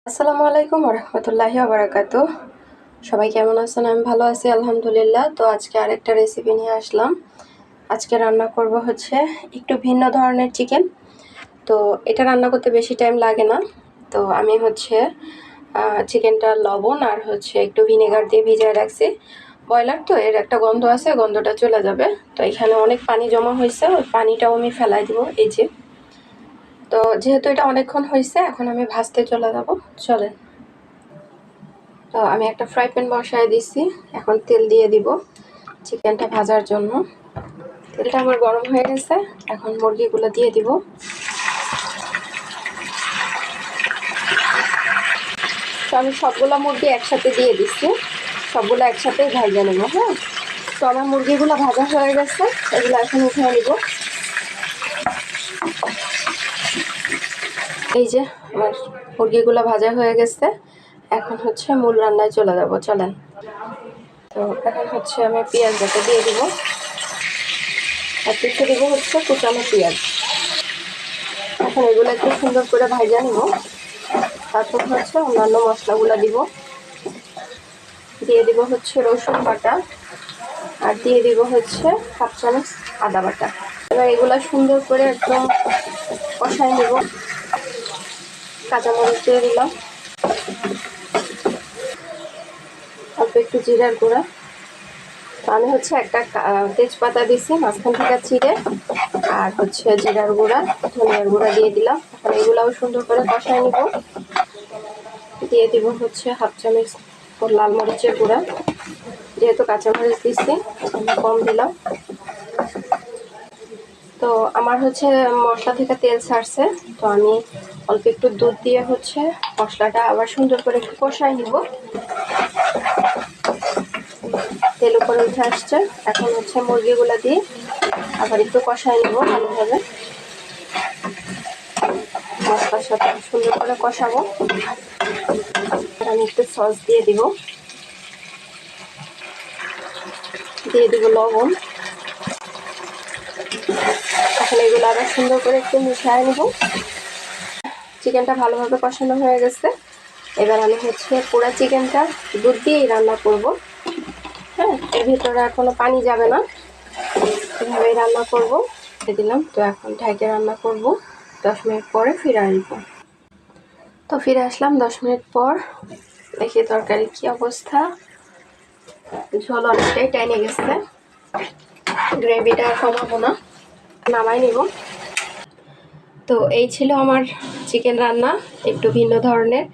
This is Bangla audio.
আসসালামু আলাইকুম ওরহমতুল্লাহি ওবারাকাতুহ। সবাই কেমন আছেন? আমি ভালো আছি আলহামদুলিল্লাহ। তো আজকে আরেকটা রেসিপি নিয়ে আসলাম। আজকে রান্না করব হচ্ছে একটু ভিন্ন ধরনের চিকেন। তো এটা রান্না করতে বেশি টাইম লাগে না। তো আমি হচ্ছে চিকেনটা লবণ আর হচ্ছে একটু ভিনেগার দিয়ে ভিজিয়ে রাখছি। ব্রয়লার তো এর একটা গন্ধ আছে, গন্ধটা চলে যাবে। তো এখানে অনেক পানি জমা হয়েছে, ওই পানিটাও আমি ফেলাই দিব। এই যে, তো যেহেতু এটা অনেকক্ষণ হয়েছে, এখন আমি ভাজতে চলে যাব। চলেন। তো আমি একটা ফ্রাই প্যান বসায় দিছি, এখন তেল দিয়ে দিব চিকেনটা ভাজার জন্য। তেলটা আমার গরম হয়ে গেছে, এখন মুরগিগুলো দিয়ে দিব। তো আমি সবগুলো মুরগি একসাথে দিয়ে দিচ্ছি, সবগুলো একসাথেই ভাজা নেব। হ্যাঁ, তো আমার মুরগিগুলো ভাজা হয়ে গেছে, এগুলো এখন উঠিয়ে নিব। এই যে আমার মুরগিগুলো ভাজা হয়ে গেছে, এখন হচ্ছে মূল রান্নায় চলে যাব। চলেন। তো এখন হচ্ছে আমি পেঁয়াজটাকে দিয়ে দিব, আর পিছিয়ে দিব হচ্ছে কুচানো পেঁয়াজ। এখন এগুলো একটু সুন্দর করে ভাজা নিব। তারপর হচ্ছে অন্যান্য মশলাগুলো দিয়ে দিব হচ্ছে রসুন বাটা, আর দিয়ে দিব হচ্ছে হাফ চামচ আদা বাটা। এবার এগুলো সুন্দর করে একদম কষায় নেব। কাঁচামরিচ দিয়ে দিলাম, অল্প একটু জিরার গুঁড়া। তো আমি হচ্ছে একটা তেজপাতা দিছি মাঝখান থেকে চিড়ে, আর হচ্ছে জিরার গুঁড়া, ধনিয়ার গুঁড়া দিয়ে দিলাম। এখন এগুলাও সুন্দর করে কষায় নিব। দিয়ে দিব হচ্ছে হাফ চামচ লাল মরিচের গুঁড়া, যেহেতু কাঁচামরিচ দিচ্ছি আমি কম দিলাম। তো আমার হচ্ছে মশলা থেকে তেল ছাড়ছে, তো আমি অল্প একটু দুধ দিয়ে হচ্ছে মশলাটা আবার সুন্দর করে একটু কষায় নিব। তেল উপরে উঠে আসছে, এখন হচ্ছে মুরগিগুলো দিয়ে আবার একটু কষায় নিব ভালোভাবে। মশলার সাথে সুন্দর করে কষাবো। আমি একটু সস দিয়ে দিব লবণ। এখন এগুলো আবার সুন্দর করে একটু মিশিয়ে নেব। চিকেনটা ভালোভাবে কষানো হয়ে গেছে, এবার আমি হচ্ছে পুরো চিকেনটা দুধ দিয়েই রান্না করব। হ্যাঁ, এর ভিতরে আর কোনো পানি যাবে না, এভাবেই রান্না করব। দিলাম, তো এখন ঢেকে রান্না করব। 10 মিনিট পরে ফিরে আসবো। তো ফিরে আসলাম 10 মিনিট পর। দেখি তরকারি কি অবস্থা। ঝোল অনেকটাই টেনে গেছে, গ্রেভিটা কমাবো না, নামাই নিব। তো এই ছিল আমার চিকেন রান্না, একটু ভিন্ন ধরনের।